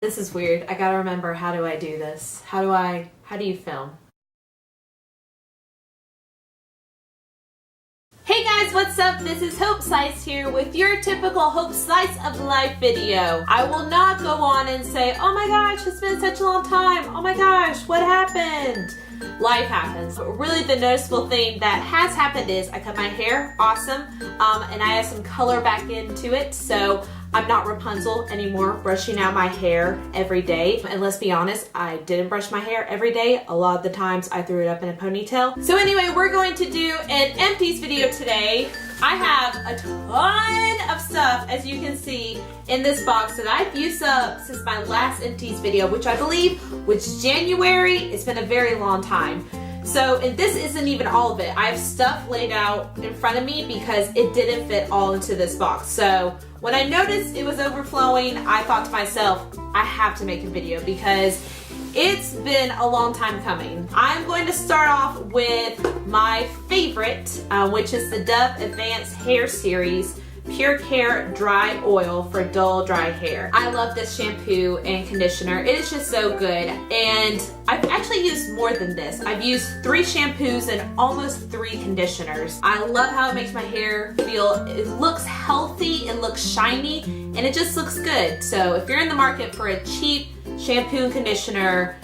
This is weird. I gotta remember, how do I do this? How do you film? Hey guys, what's up? This is Hope Slice here with your typical Hope Slice of Life video. I will not go on and say, oh my gosh, it's been such a long time. Oh my gosh, what happened? Life happens. But really the noticeable thing that has happened is I cut my hair, awesome, and I have some color back into it, so I'm not Rapunzel anymore, brushing out my hair every day. And let's be honest, I didn't brush my hair every day. A lot of the times I threw it up in a ponytail. So anyway, we're going to do an empties video today. I have a ton of stuff, as you can see, in this box that I've used up since my last empties video, which I believe was January. It's been a very long time. So, and this isn't even all of it. I have stuff laid out in front of me because it didn't fit all into this box. So when I noticed it was overflowing, I thought to myself, I have to make a video because it's been a long time coming. I'm going to start off with my favorite, which is the Dove Advanced Hair Series Pure Care Dry Oil for dull, dry hair. I love this shampoo and conditioner. It is just so good. And I've actually used more than this. I've used 3 shampoos and almost 3 conditioners. I love how it makes my hair feel. It looks healthy, it looks shiny, and it just looks good. So if you're in the market for a cheap shampoo and conditioner,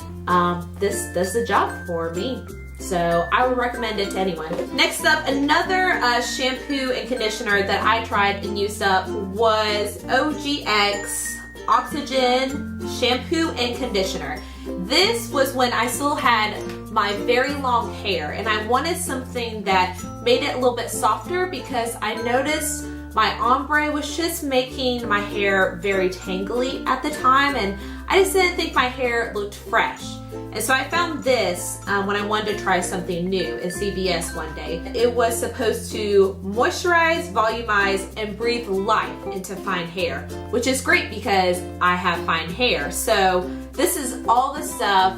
this does the job for me. So I would recommend it to anyone. Next up, another shampoo and conditioner that I tried and used up was OGX Oxygen Shampoo and Conditioner. This was when I still had my very long hair and I wanted something that made it a little bit softer because I noticed my ombre was just making my hair very tangly at the time and I just didn't think my hair looked fresh. And so I found this when I wanted to try something new in CVS one day. It was supposed to moisturize, volumize, and breathe life into fine hair, which is great because I have fine hair. So this is all the stuff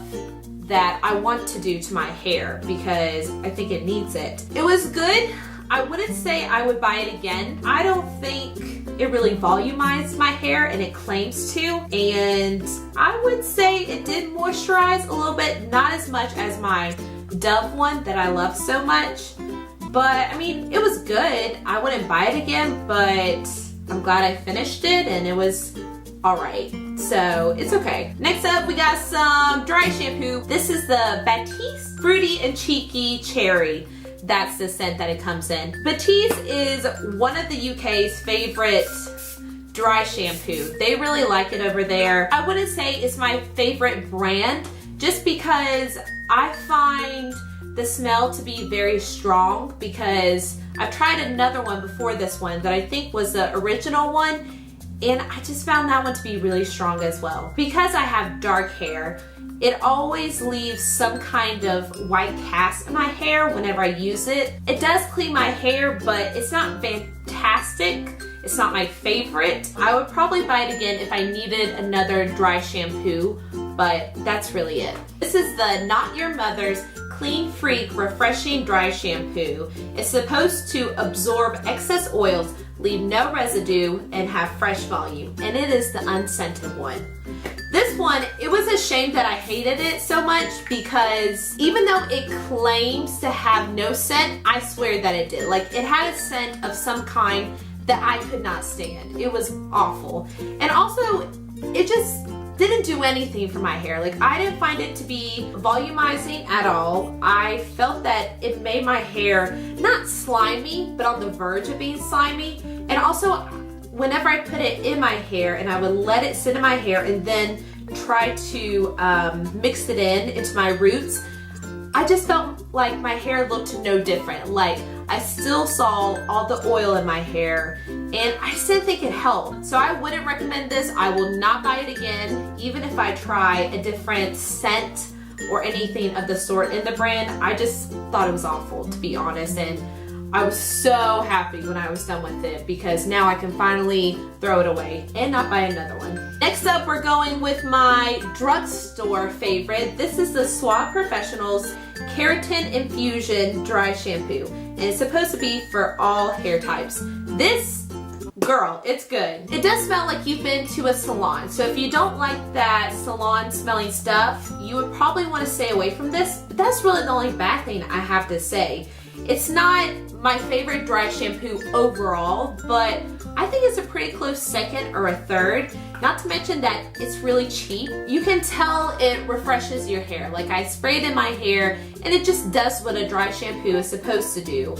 that I want to do to my hair because I think it needs it. It was good. I wouldn't say I would buy it again. I don't think it really volumized my hair and it claims to. And I would say it did moisturize a little bit, not as much as my Dove one that I love so much. But I mean, it was good. I wouldn't buy it again, but I'm glad I finished it and it was alright. So it's okay. Next up, we got some dry shampoo. This is the Batiste Fruity and Cheeky Cherry. That's the scent that it comes in. Batiste is one of the UK's favorite dry shampoo. They really like it over there. I wouldn't say it's my favorite brand just because I find the smell to be very strong because I've tried another one before this one that I think was the original one and I just found that one to be really strong as well. Because I have dark hair, it always leaves some kind of white cast in my hair whenever I use it. It does clean my hair, but it's not fantastic. It's not my favorite. I would probably buy it again if I needed another dry shampoo, but that's really it. This is the Not Your Mother's Clean Freak Refreshing Dry Shampoo. It's supposed to absorb excess oils, leave no residue, and have fresh volume. And it is the unscented one. This one, it was a shame that I hated it so much because even though it claims to have no scent, I swear that it did. Like, it had a scent of some kind that I could not stand. It was awful. And also, it just didn't do anything for my hair. Like, I didn't find it to be volumizing at all. I felt that it made my hair not slimy, but on the verge of being slimy. And also, whenever I put it in my hair and I would let it sit in my hair and then try to mix it into my roots, I just felt like my hair looked no different. Like, I still saw all the oil in my hair and I just didn't think it helped. So I wouldn't recommend this. I will not buy it again, even if I try a different scent or anything of the sort in the brand. I just thought it was awful, to be honest, and I was so happy when I was done with it because now I can finally throw it away and not buy another one. Next up, we're going with my drugstore favorite. This is the Suave Professional's Keratin Infusion Dry Shampoo. And it's supposed to be for all hair types. This girl, it's good. It does smell like you've been to a salon. So if you don't like that salon smelling stuff, you would probably want to stay away from this. But that's really the only bad thing I have to say. It's not my favorite dry shampoo overall, but I think it's a pretty close second or a third. Not to mention that it's really cheap. You can tell it refreshes your hair. Like I spray it in my hair and it just does what a dry shampoo is supposed to do.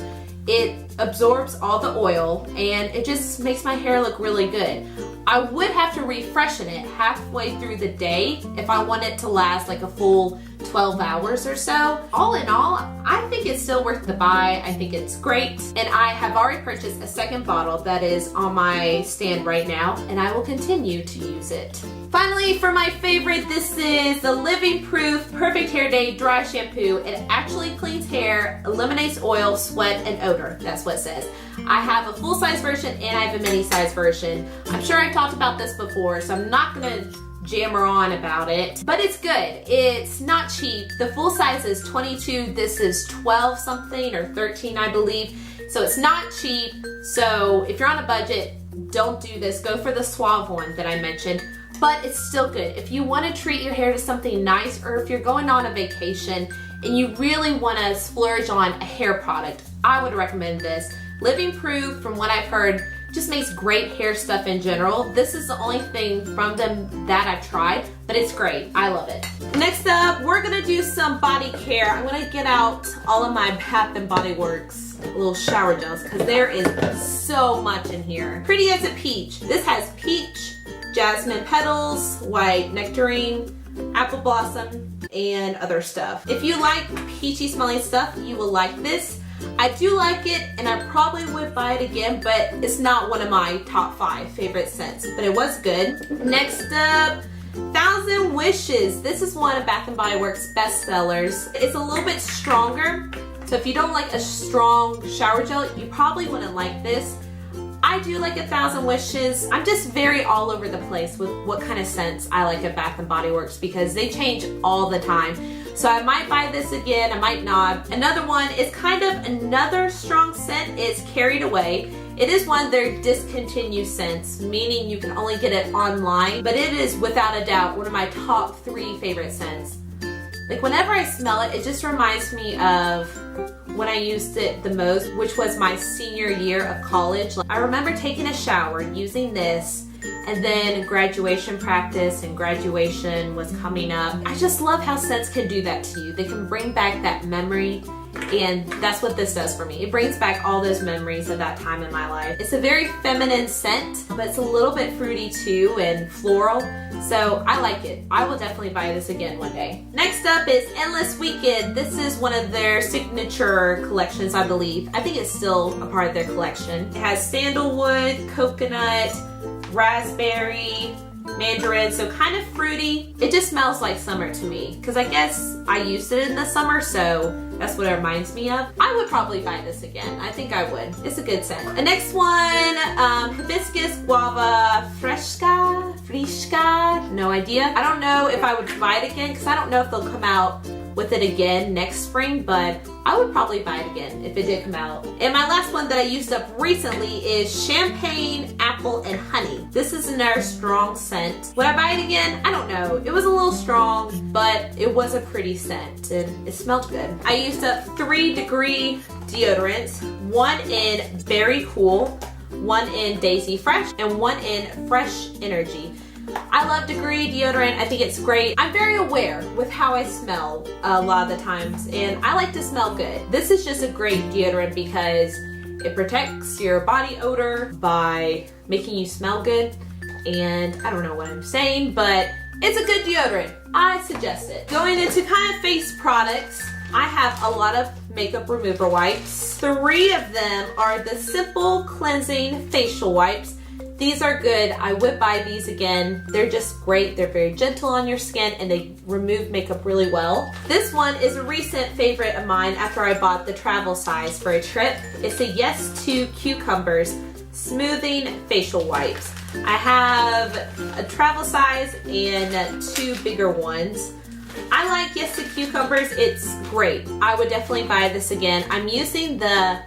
It absorbs all the oil and it just makes my hair look really good. I would have to refreshen it halfway through the day if I want it to last like a full 12 hours or so. All in all, I think it's still worth the buy. I think it's great. And I have already purchased a second bottle that is on my stand right now, and I will continue to use it. Finally, for my favorite, this is the Living Proof Perfect Hair Day Dry Shampoo. It actually cleans hair, eliminates oil, sweat, and odor. That's what it says. I have a full-size version and I have a mini-size version. I'm sure I've talked about this before, so I'm not gonna jammer on about it, but it's good. It's not cheap. The full size is 22. This is 12 something or 13, I believe. So it's not cheap. So if you're on a budget, don't do this. Go for the Suave one that I mentioned, but it's still good. If you want to treat your hair to something nice, or if you're going on a vacation and you really want to splurge on a hair product, I would recommend this. Living Proof, from what I've heard, just makes great hair stuff in general. This is the only thing from them that I've tried, but it's great. I love it. Next up, we're gonna do some body care. I'm gonna get out all of my Bath and Body Works little shower gels because there is so much in here. Pretty as a peach. This has peach, jasmine petals, white nectarine, apple blossom, and other stuff. If you like peachy smelling stuff, you will like this. I do like it and I probably would buy it again, but it's not one of my top 5 favorite scents, but it was good. Next up, 1000 Wishes. This is one of Bath & Body Works best sellers. It's a little bit stronger, so if you don't like a strong shower gel, you probably wouldn't like this. I do like 1000 Wishes. I'm just very all over the place with what kind of scents I like at Bath & Body Works because they change all the time. So I might buy this again, I might not. Another one is kind of another strong scent is Carried Away. It is one of their discontinued scents, meaning you can only get it online, but it is without a doubt one of my top 3 favorite scents. Like whenever I smell it, it just reminds me of when I used it the most, which was my senior year of college. I remember taking a shower using this, and then graduation practice and graduation was coming up. I just love how scents can do that to you. They can bring back that memory, and that's what this does for me. It brings back all those memories of that time in my life. It's a very feminine scent, but it's a little bit fruity too and floral, so I like it. I will definitely buy this again one day. Next up is Endless Weekend. This is one of their signature collections, I believe. I think it's still a part of their collection. It has sandalwood, coconut, raspberry, mandarin, so kind of fruity. It just smells like summer to me because I guess I used it in the summer, so that's what it reminds me of. I would probably buy this again. I think I would. It's a good scent. The next one, Hibiscus, Guava, Fresca, no idea. I don't know if I would buy it again because I don't know if they'll come out with it again next spring, but I would probably buy it again if it did come out. And my last one that I used up recently is Champagne, Apple, and Honey. This is another strong scent. Would I buy it again? I don't know. It was a little strong, but it was a pretty scent and it smelled good. I used up 3 Degree deodorants, one in Berry Cool, one in Daisy Fresh, and one in Fresh Energy. I love Degree deodorant. I think it's great. I'm very aware with how I smell a lot of the times, and I like to smell good. This is just a great deodorant because it protects your body odor by making you smell good, and I don't know what I'm saying, but it's a good deodorant. I suggest it. Going into kind of face products, I have a lot of makeup remover wipes. 3 of them are the Simple Cleansing Facial Wipes. These are good. I would buy these again. They're just great. They're very gentle on your skin and they remove makeup really well. This one is a recent favorite of mine after I bought the travel size for a trip. It's the Yes to Cucumbers Smoothing Facial Wipes. I have a travel size and 2 bigger ones. I like Yes to Cucumbers. It's great. I would definitely buy this again. I'm using the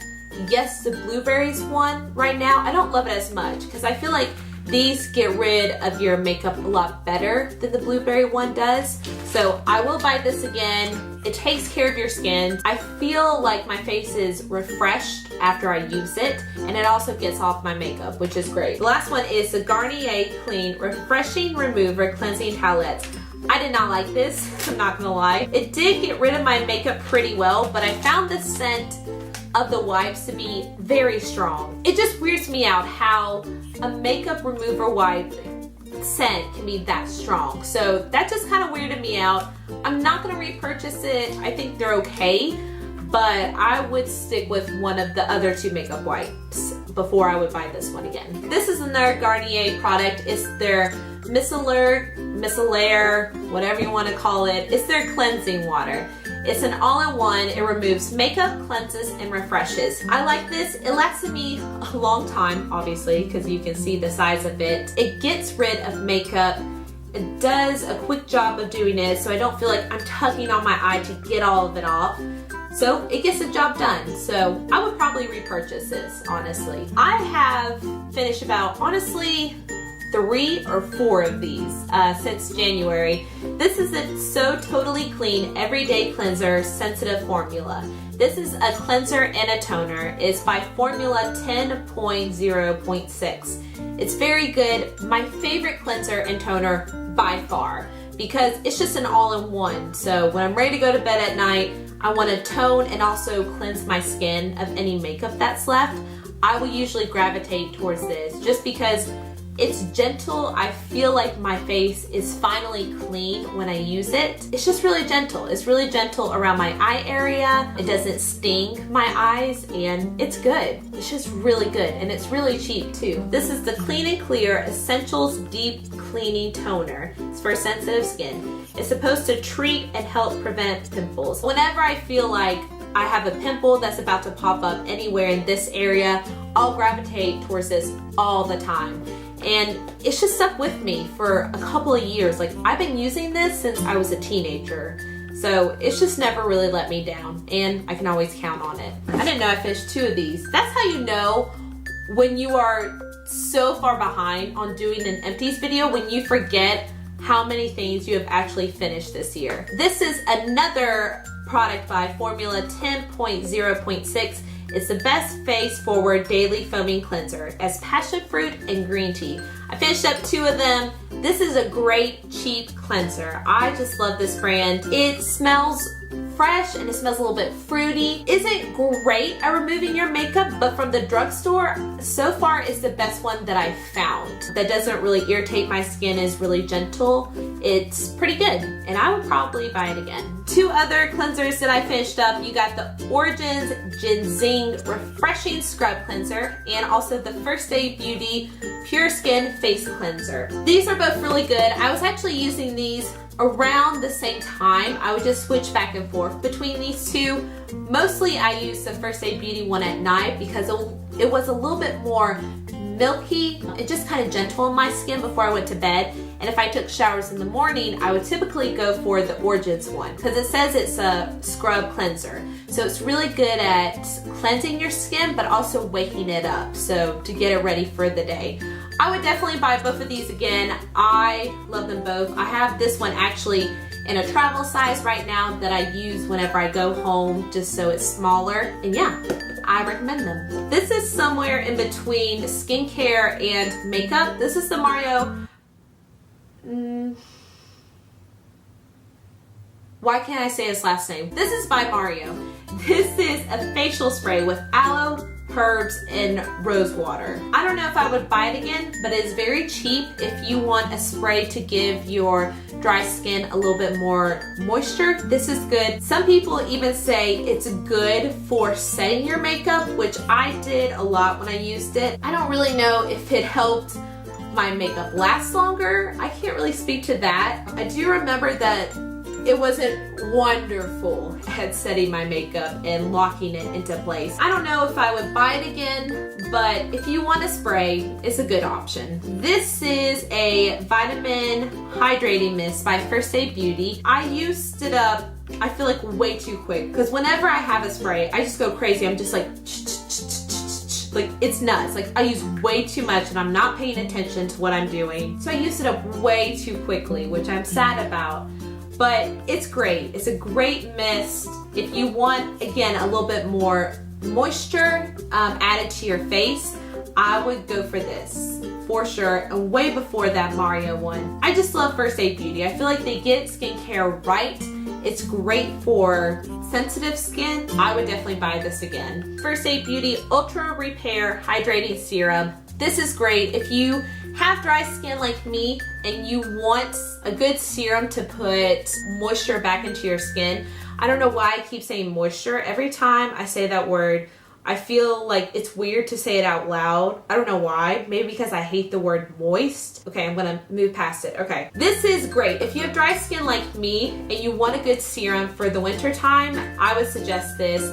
Yes, the blueberries one right now, I don't love it as much because I feel like these get rid of your makeup a lot better than the blueberry one does. So I will buy this again. It takes care of your skin. I feel like my face is refreshed after I use it, and it also gets off my makeup, which is great. The last one is the Garnier Clean Refreshing Remover Cleansing Towelettes. I did not like this, I'm not gonna lie. It did get rid of my makeup pretty well, but I found the scent of the wipes to be very strong. It just weirds me out how a makeup remover wipe scent can be that strong. So that just kind of weirded me out. I'm not gonna repurchase it. I think they're okay, but I would stick with one of the other two makeup wipes before I would buy this one again. This is another Garnier product. It's their Micellar, whatever you want to call it. It's their cleansing water. It's an all-in-one. It removes makeup, cleanses, and refreshes. I like this. It lasted me a long time, obviously, because you can see the size of it. It gets rid of makeup. It does a quick job of doing it, so I don't feel like I'm tugging on my eye to get all of it off. So it gets the job done. So I would probably repurchase this, honestly. I have finished about, honestly, 3 or 4 of these since January. This is a So Totally Clean Everyday Cleanser Sensitive Formula. This is a cleanser and a toner. It's by Formula 10.0.6. It's very good. My favorite cleanser and toner by far because it's just an all-in-one. So when I'm ready to go to bed at night, I want to tone and also cleanse my skin of any makeup that's left. I will usually gravitate towards this just because it's gentle. I feel like my face is finally clean when I use it. It's just really gentle. It's really gentle around my eye area. It doesn't sting my eyes, and it's good. It's just really good, and it's really cheap too. This is the Clean and Clear Essentials Deep Cleaning Toner. It's for sensitive skin. It's supposed to treat and help prevent pimples. Whenever I feel like I have a pimple that's about to pop up anywhere in this area, I'll gravitate towards this all the time. And it's just stuck with me for a couple of years. Like, I've been using this since I was a teenager. So it's just never really let me down, and I can always count on it. I didn't know I finished 2 of these. That's how you know when you are so far behind on doing an empties video, when you forget how many things you have actually finished this year. This is another product by Formula 10.0.6. It's the best face forward daily foaming cleanser as passion fruit and green tea. I finished up 2 of them. This is a great cheap cleanser. I just love this brand. It smells fresh and it smells a little bit fruity. Isn't great at removing your makeup, but from the drugstore, so far it's the best one that I've found. That doesn't really irritate my skin, is really gentle. It's pretty good, and I would probably buy it again. 2 other cleansers that I finished up. You got the Origins Ginseng Refreshing Scrub Cleanser and also the First Aid Beauty Pure Skin Face Cleanser. These are both really good. I was actually using these around the same time. I would just switch back and forth between these 2. Mostly I use the First Aid Beauty one at night because it was a little bit more milky and just kind of gentle on my skin before I went to bed. And if I took showers in the morning, I would typically go for the Origins one because it says it's a scrub cleanser. So it's really good at cleansing your skin, but also waking it up. So to get it ready for the day. I would definitely buy both of these again. I love them both. I have this one actually in a travel size right now that I use whenever I go home, just so it's smaller. And yeah, I recommend them. This is somewhere in between skincare and makeup. This is the Mario. Why can't I say his last name? This is by Mario. This is a facial spray with aloe, herbs, and rose water. I don't know if I would buy it again, but it's very cheap if you want a spray to give your dry skin a little bit more moisture. This is good. Some people even say it's good for setting your makeup, which I did a lot when I used it. I don't really know if it helped my makeup last longer. I can't really speak to that. I do remember that it wasn't wonderful at setting my makeup and locking it into place. I don't know if I would buy it again, but if you want a spray, it's a good option. This is a vitamin hydrating mist by First Aid Beauty. I used it up, I feel like way too quick, because whenever I have a spray, I just go crazy. I'm just like, like, it's nuts. Like, I use way too much and I'm not paying attention to what I'm doing. So I use it up way too quickly, which I'm sad about. But it's great. It's a great mist. If you want, again, a little bit more moisture added to your face, I would go for this for sure, and way before that Mario one. I just love First Aid Beauty. I feel like they get skincare right. It's great for sensitive skin. I would definitely buy this again. First Aid Beauty Ultra Repair Hydrating Serum. This is great if you have dry skin like me and you want a good serum to put moisture back into your skin. I don't know why I keep saying moisture. Every time I say that word, I feel like it's weird to say it out loud. I don't know why. Maybe because I hate the word moist. Okay, I'm gonna move past it. Okay, this is great. If you have dry skin like me and you want a good serum for the winter time, I would suggest this.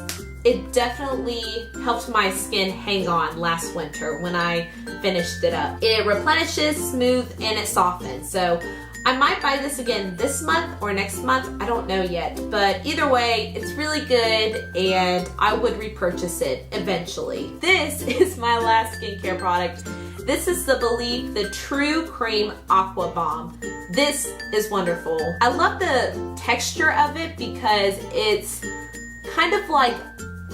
It definitely helped my skin hang on last winter when I finished it up. It replenishes, smooths, and it softens. So I might buy this again this month or next month. I don't know yet. But either way, it's really good and I would repurchase it eventually. This is my last skincare product. This is the Believe the True Cream Aqua Bomb. This is wonderful. I love the texture of it because it's kind of like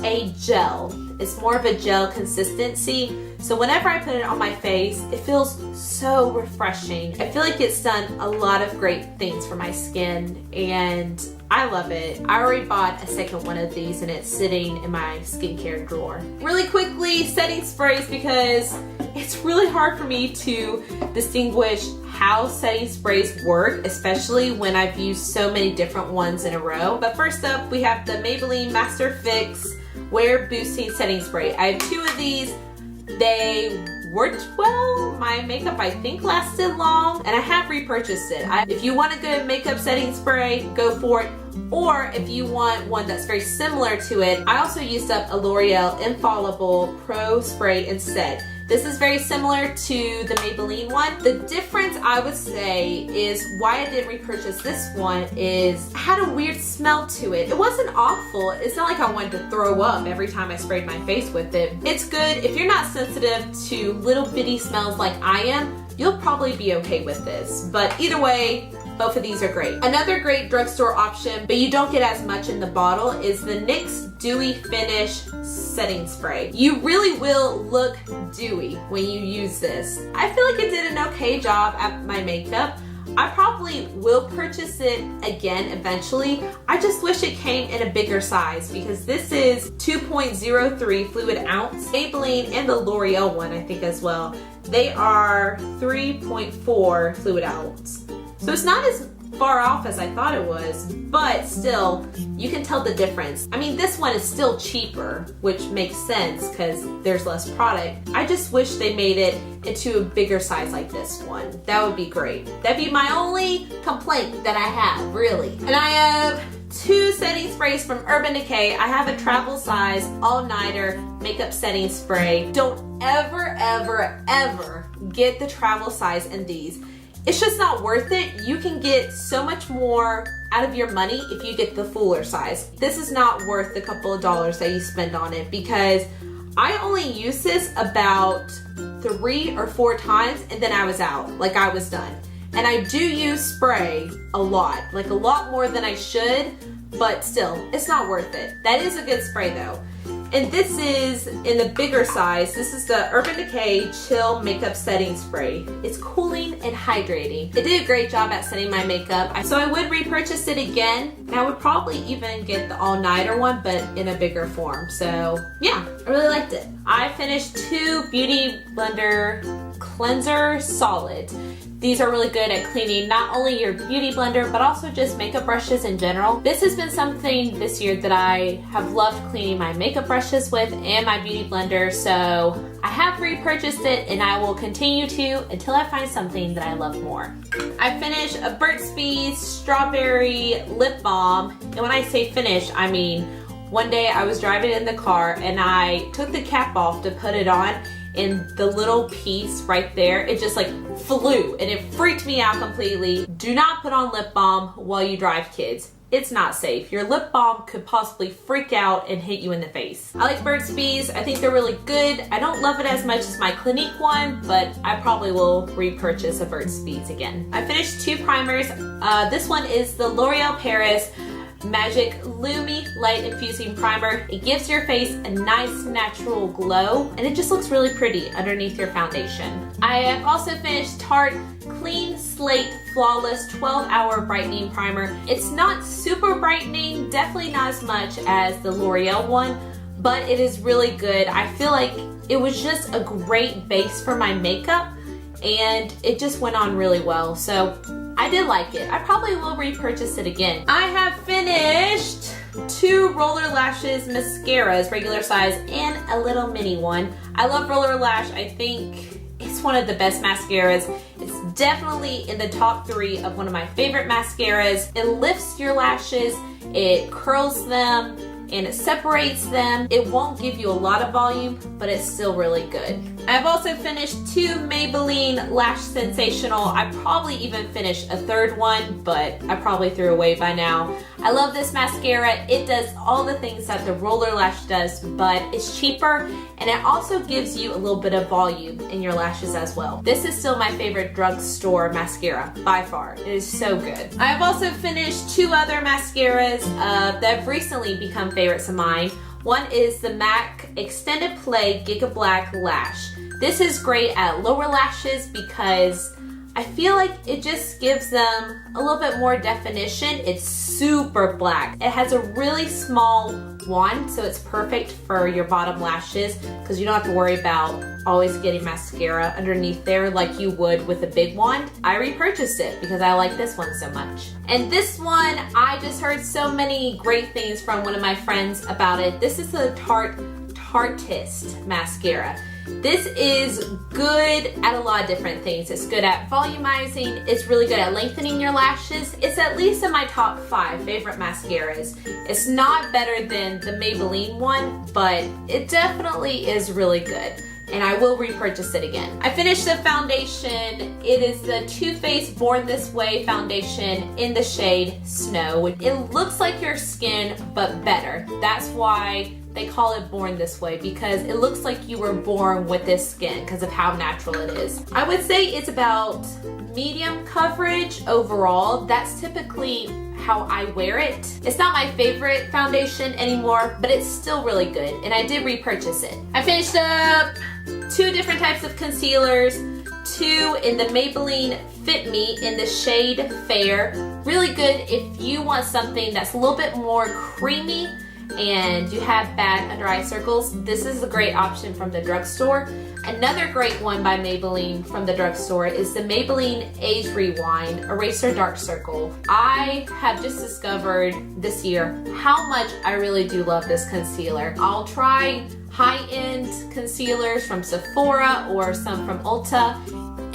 a gel. It's more of a gel consistency. So whenever I put it on my face, it feels so refreshing. I feel like it's done a lot of great things for my skin and I love it. I already bought a second one of these and it's sitting in my skincare drawer. Really quickly, setting sprays, because it's really hard for me to distinguish how setting sprays work, especially when I've used so many different ones in a row. But first up, we have the Maybelline Master Fix Wear Boosting Setting Spray. I have two of these. They worked well. My makeup, I think, lasted long, and I have repurchased it. If you want a good makeup setting spray, go for it. Or if you want one that's very similar to it, I also used up a L'Oreal Infallible Pro Spray instead. This is very similar to the Maybelline one. The difference, I would say, is why I didn't repurchase this one is it had a weird smell to it. It wasn't awful. It's not like I wanted to throw up every time I sprayed my face with it. It's good. If you're not sensitive to little bitty smells like I am, you'll probably be okay with this. But either way, both of these are great. Another great drugstore option, but you don't get as much in the bottle, is the NYX Dewy Finish Setting Spray. You really will look dewy when you use this. I feel like it did an okay job at my makeup. I probably will purchase it again eventually. I just wish it came in a bigger size because this is 2.03 fluid ounce. Maybelline and the L'Oreal one, I think, as well. They are 3.4 fluid ounce. So it's not as far off as I thought it was, but still, you can tell the difference. I mean, this one is still cheaper, which makes sense because there's less product. I just wish they made it into a bigger size like this one. That would be great. That'd be my only complaint that I have, really. And I have two setting sprays from Urban Decay. I have a travel size all-nighter makeup setting spray. Don't ever, ever, ever get the travel size in these. It's just not worth it. You can get so much more out of your money if you get the fuller size. This is not worth the couple of dollars that you spend on it because I only used this about 3 or 4 times and then I was out, like I was done. And I do use spray a lot, like a lot more than I should, but still, it's not worth it. That is a good spray though. And this is in the bigger size. This is the Urban Decay Chill Makeup Setting Spray. It's cooling and hydrating. It did a great job at setting my makeup. So I would repurchase it again. And I would probably even get the all-nighter one, but in a bigger form. So yeah, I really liked it. I finished 2 Beauty Blender Cleanser Solids. These are really good at cleaning not only your beauty blender, but also just makeup brushes in general. This has been something this year that I have loved cleaning my makeup brushes with and my beauty blender. So I have repurchased it and I will continue to until I find something that I love more. I finished a Burt's Bees Strawberry Lip Balm. And when I say finish, I mean, one day I was driving in the car and I took the cap off to put it on, and the little piece right there, it just like flew and it freaked me out completely. Do not put on lip balm while you drive, kids. it's not safe. Your lip balm could possibly freak out and hit you in the face. I like Burt's Bees. I think they're really good. I don't love it as much as my Clinique one, but I probably will repurchase a Burt's Bees again. I finished 2 primers. This one is the L'Oreal Paris Magic Lumi Light Infusing Primer. It gives your face a nice natural glow, and it just looks really pretty underneath your foundation. I have also finished Tarte Clean Slate Flawless 12-Hour Brightening Primer. It's not super brightening, definitely not as much as the L'Oreal one, but it is really good. I feel like it was just a great base for my makeup, and it just went on really well. So I did like it. I probably will repurchase it again. I have finished 2 Roller Lashes mascaras, regular size and a little mini one. I love Roller Lash. I think it's one of the best mascaras. It's definitely in the top 3 of one of my favorite mascaras. It lifts your lashes, it curls them, and it separates them. It won't give you a lot of volume, but it's still really good. I've also finished 2 Maybelline Lash Sensational. I probably even finished a 3rd one, but I probably threw away by now. I love this mascara. It does all the things that the Roller Lash does, but it's cheaper, and it also gives you a little bit of volume in your lashes as well. This is still my favorite drugstore mascara by far. It is so good. I have also finished 2 other mascaras that have recently become favorites of mine. One is the MAC Extended Play Giga Black Lash. This is great at lower lashes because I feel like it just gives them a little bit more definition. It's super black. It has a really small wand, so it's perfect for your bottom lashes because you don't have to worry about always getting mascara underneath there like you would with a big wand. I repurchased it because I like this one so much. And this one, I just heard so many great things from one of my friends about it. This is the Tartist mascara. This is good at a lot of different things. It's good at volumizing. It's really good at lengthening your lashes. It's at least in my top 5 favorite mascaras. It's not better than the Maybelline one, but it definitely is really good. And I will repurchase it again. I finished the foundation. It is the Too Faced Born This Way foundation in the shade Snow. It looks like your skin, but better. That's why they call it Born This Way, because it looks like you were born with this skin because of how natural it is. I would say it's about medium coverage overall. That's typically how I wear it. It's not my favorite foundation anymore, but it's still really good, and I did repurchase it. I finished up 2 different types of concealers, 2 in the Maybelline Fit Me in the shade Fair. Really good if you want something that's a little bit more creamy and you have bad under eye circles. This is a great option from the drugstore. Another great one by Maybelline from the drugstore is the Maybelline Age Rewind Eraser Dark Circle. I have just discovered this year how much I really do love this concealer. I'll try high-end concealers from Sephora or some from Ulta,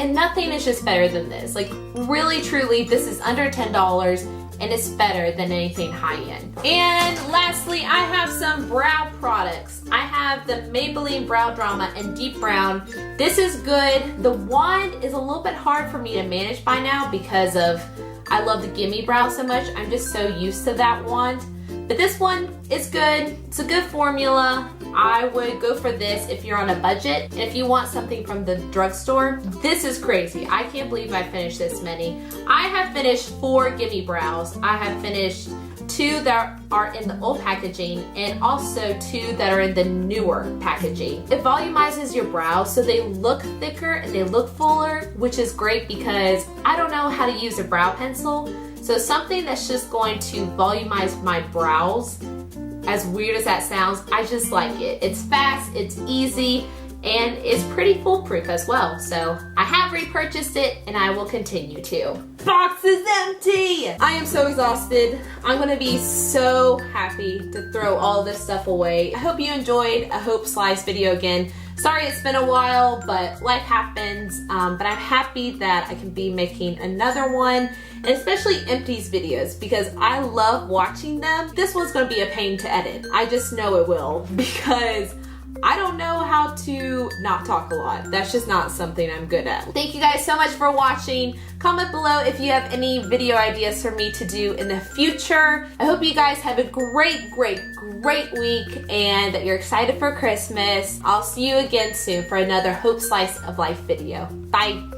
and nothing is just better than this. Like, really, truly, this is under $10. And it's better than anything high-end. And lastly, I have some brow products. I have the Maybelline Brow Drama in Deep Brown. This is good. The wand is a little bit hard for me to manage by now because of I love the Gimme Brow so much. I'm just so used to that wand. But this one is good. It's a good formula. I would go for this if you're on a budget. And if you want something from the drugstore, this is crazy. I can't believe I finished this many. I have finished 4 Gimme Brows. I have finished 2 that are in the old packaging and also 2 that are in the newer packaging. It volumizes your brows so they look thicker and they look fuller, which is great because I don't know how to use a brow pencil. So something that's just going to volumize my brows, as weird as that sounds, I just like it. It's fast, it's easy, and it's pretty foolproof as well. So I have repurchased it and I will continue to. Box is empty! I am so exhausted. I'm gonna be so happy to throw all this stuff away. I hope you enjoyed a Hope Slice video again. Sorry it's been a while, but life happens. But I'm happy that I can be making another one, and especially Empties videos because I love watching them. This one's gonna be a pain to edit. I just know it will because I don't know how to not talk a lot. That's just not something I'm good at. Thank you guys so much for watching. Comment below if you have any video ideas for me to do in the future. I hope you guys have a great week and that you're excited for Christmas. I'll see you again soon for another Hope Slice of Life video. Bye.